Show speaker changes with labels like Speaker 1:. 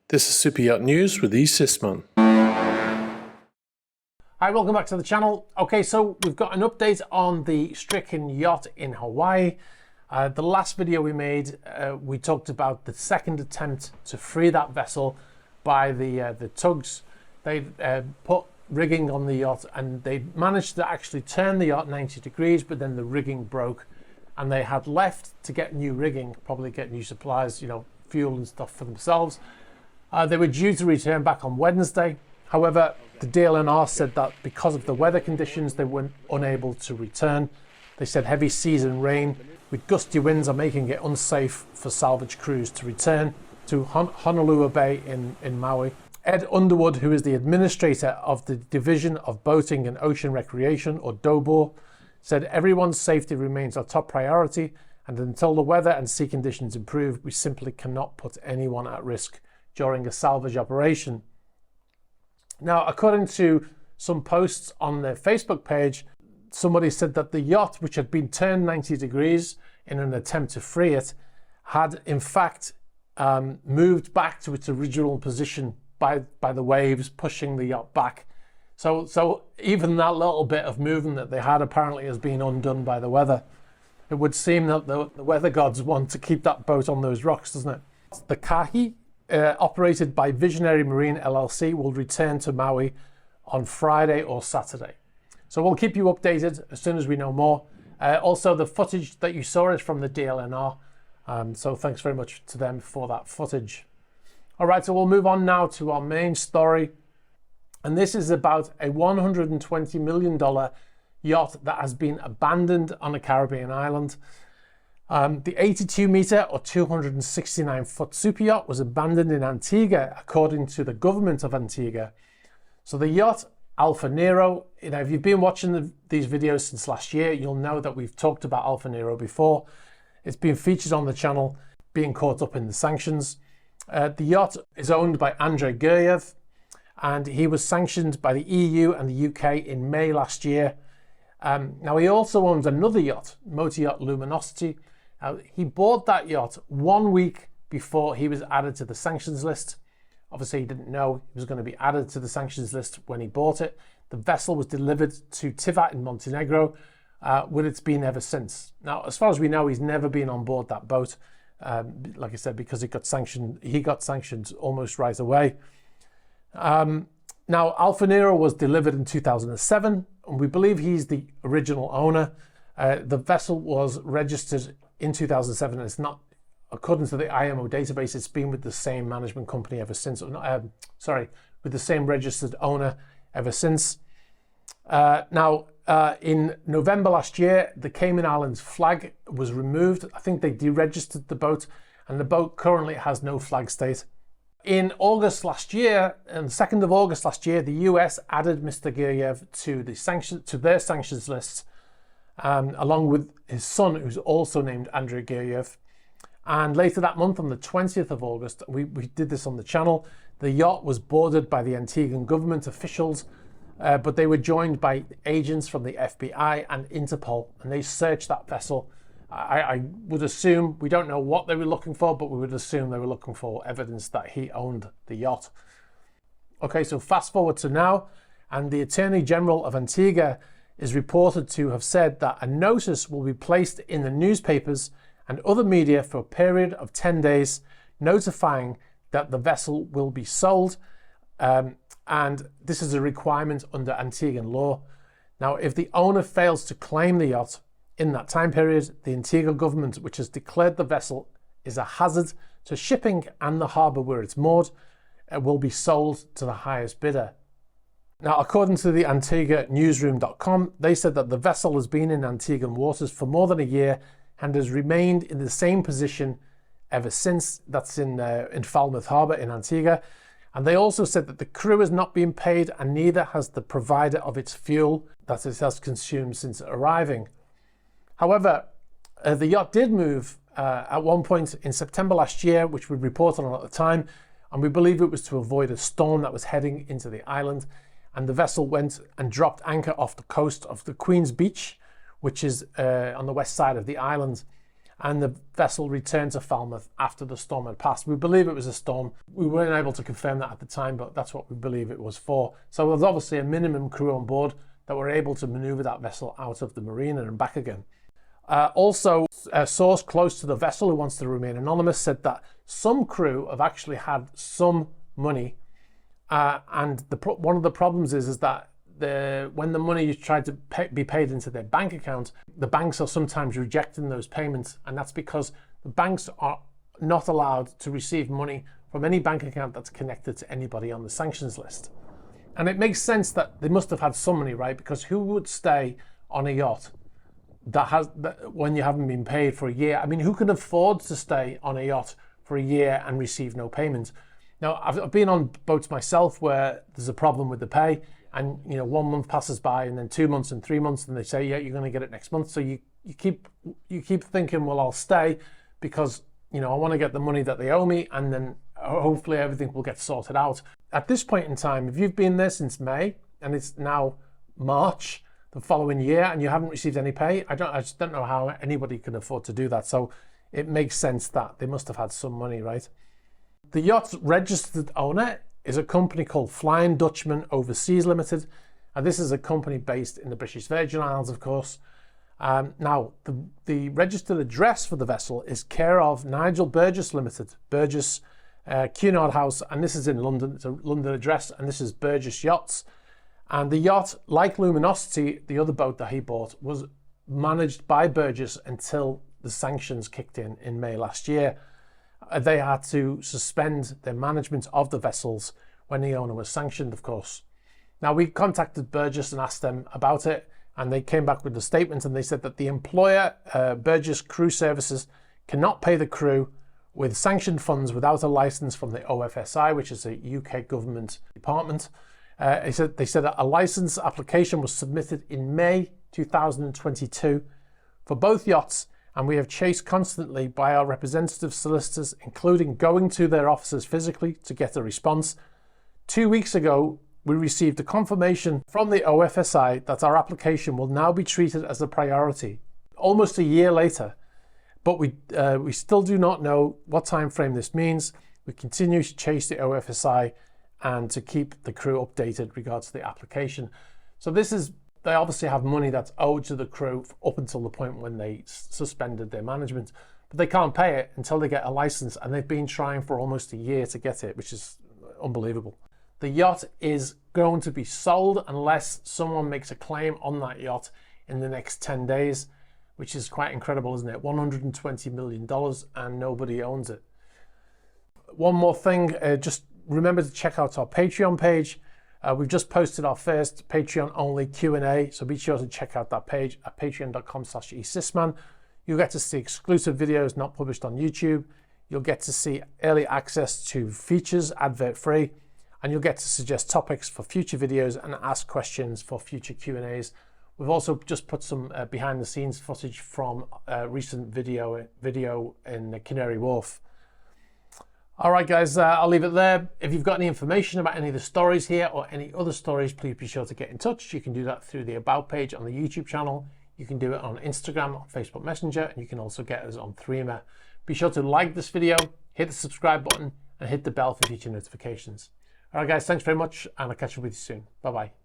Speaker 1: This is Super Yacht News with E. Sisman.
Speaker 2: Hi, welcome back to the channel. Okay, so we've got an update on the stricken yacht in Hawaii. The last video we made, we talked about the second attempt to free that vessel by the tugs. They put rigging on the yacht and they managed to actually turn the yacht 90 degrees, but then the rigging broke and they had left to get new rigging, probably get new supplies, you know, fuel and stuff for themselves. They were due to return back on Wednesday. However, the DLNR said that because of the weather conditions, they were unable to return. They said heavy seas and rain with gusty winds are making it unsafe for salvage crews to return to Honolulu Bay in Maui. Ed Underwood, who is the administrator of the Division of Boating and Ocean Recreation, or DOBOR, said everyone's safety remains our top priority, and until the weather and sea conditions improve, we simply cannot put anyone at risk during a salvage operation. Now, according to some posts on their Facebook page, somebody said that the yacht, which had been turned 90 degrees in an attempt to free it, had in fact moved back to its original position by the waves pushing the yacht back. So even that little bit of movement that they had apparently has been undone by the weather. It would seem that the weather gods want to keep that boat on those rocks, doesn't it? The Kahi, operated by Visionary Marine LLC, will return to Maui on Friday or Saturday. So we'll keep you updated as soon as we know more. Also, the footage that you saw is from the DLNR. So thanks very much to them for that footage. All right, so we'll move on now to our main story. And this is about a $120 million yacht that has been abandoned on a Caribbean island. The 82-meter or 269-foot super yacht was abandoned in Antigua, according to the government of Antigua. So the yacht Alfa Nero, you know, if you've been watching these videos since last year, you'll know that we've talked about Alfa Nero before. It's been featured on the channel, being caught up in the sanctions. The yacht is owned by Andrei Guryev, and he was sanctioned by the EU and the UK in May last year. Now, he also owns another yacht, Motor Yacht Luminosity. He bought that yacht 1 week before he was added to the sanctions list. Obviously, he didn't know he was going to be added to the sanctions list when he bought it. The vessel was delivered to Tivat in Montenegro, where it's been ever since. Now, as far as we know, he's never been on board that boat. Like I said, because he got sanctioned almost right away. Now, Alfa Nero was delivered in 2007, and we believe he's the original owner. The vessel was registered in 2007, and it's not, according to the IMO database, it's been with the same management company ever since. With the same registered owner ever since. Now, in November last year, the Cayman Islands flag was removed. I think they deregistered the boat, and the boat currently has no flag state. In August last year, on the 2nd of August last year, the US added Mr. Guryev to their sanctions list, along with his son, who's also named Andrei Guryev. And later that month, on the 20th of August, we did this on the channel, the yacht was boarded by the Antiguan government officials, but they were joined by agents from the FBI and Interpol, and they searched that vessel. I would assume, we don't know what they were looking for, but we would assume they were looking for evidence that he owned the yacht. Okay, so fast forward to now, and the Attorney General of Antigua is reported to have said that a notice will be placed in the newspapers and other media for a period of 10 days, notifying that the vessel will be sold, and this is a requirement under Antiguan law. Now, if the owner fails to claim the yacht in that time period, the Antigua government, which has declared the vessel is a hazard to shipping and the harbour where it's moored, will be sold to the highest bidder. Now, according to the AntiguaNewsroom.com, they said that the vessel has been in Antiguan waters for more than a year and has remained in the same position ever since. That's in Falmouth Harbour in Antigua. And they also said that the crew has not been paid, and neither has the provider of its fuel that it has consumed since arriving. However, the yacht did move at one point in September last year, which we reported on at the time, and we believe it was to avoid a storm that was heading into the island. And the vessel went and dropped anchor off the coast of the Queen's Beach, which is on the west side of the island. and the vessel returned to Falmouth after the storm had passed. We believe it was a storm. We weren't able to confirm that at the time, but that's what we believe it was for. So there's obviously a minimum crew on board that were able to maneuver that vessel out of the marina and back again. Also, a source close to the vessel who wants to remain anonymous said that some crew have actually had some money, and one of the problems is that when the money is tried to be paid into their bank account, the banks are sometimes rejecting those payments, and that's because the banks are not allowed to receive money from any bank account that's connected to anybody on the sanctions list. And it makes sense that they must have had some money, right? Because who would stay on a yacht when you haven't been paid for a year? I mean, who can afford to stay on a yacht for a year and receive no payment? Now, I've been on boats myself where there's a problem with the pay, and 1 month passes by, and then 2 months and 3 months, and they say, yeah, you're going to get it next month. So you keep thinking, well, I'll stay because I want to get the money that they owe me, and then hopefully everything will get sorted out. At this point in time, if you've been there since May and it's now March the following year and you haven't received any pay, I just don't know how anybody can afford to do that. So it makes sense that they must have had some money, right? The yacht's registered owner is a company called Flying Dutchman Overseas Limited, and this is a company based in the British Virgin Islands, of course. Now, the registered address for the vessel is care of Nigel Burgess Limited, Burgess Cunard House, and this is in London. It's a London address, and this is Burgess Yachts. And the yacht, like Luminosity, the other boat that he bought, was managed by Burgess until the sanctions kicked in May last year. They had to suspend their management of the vessels when the owner was sanctioned, of course. Now, we contacted Burgess and asked them about it, and they came back with a statement, and they said that the employer, Burgess Crew Services, cannot pay the crew with sanctioned funds without a license from the OFSI, which is a UK government department. They said that a license application was submitted in May 2022 for both yachts, and we have chased constantly by our representative solicitors, including going to their offices physically to get a response. 2 weeks ago, we received a confirmation from the OFSI that our application will now be treated as a priority, almost a year later. But we still do not know what time frame this means. We continue to chase the OFSI and to keep the crew updated regards to the application. So they obviously have money that's owed to the crew up until the point when they suspended their management, but they can't pay it until they get a license, and they've been trying for almost a year to get it, which is unbelievable. The yacht is going to be sold unless someone makes a claim on that yacht in the next 10 days, which is quite incredible, isn't it? $120 million and nobody owns it. One more thing, just remember to check out our Patreon page. We've just posted our first Patreon only Q&A, so be sure to check out that page at patreon.com/esysman. You'll get to see exclusive videos not published on YouTube. You'll get to see early access to features advert free, and you'll get to suggest topics for future videos and ask questions for future Q&As. We've also just put some behind the scenes footage from a recent video in Canary Wharf. All right, guys, I'll leave it there. If you've got any information about any of the stories here or any other stories, please be sure to get in touch. You can do that through the About page on the YouTube channel. You can do it on Instagram, on Facebook Messenger, and you can also get us on Threema. Be sure to like this video, hit the subscribe button, and hit the bell for future notifications. All right, guys, thanks very much, and I'll catch up with you soon. Bye-bye.